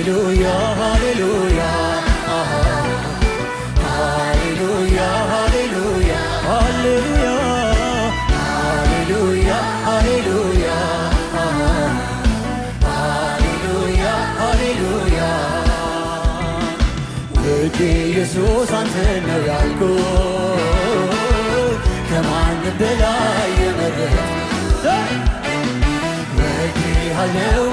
ሃሌሉያ ሃሌሉያ ሃሌሉያ ሃሌሉያ ሃሌሉያ ሃሌሉያ ሃሌሉያ ሃሌሉያ ሃሌሉያ ውዴ ኢየሱስ አንተ ነው ያልኩት ከማንም በላይ የመረጥኩት ወድጄሃለሁ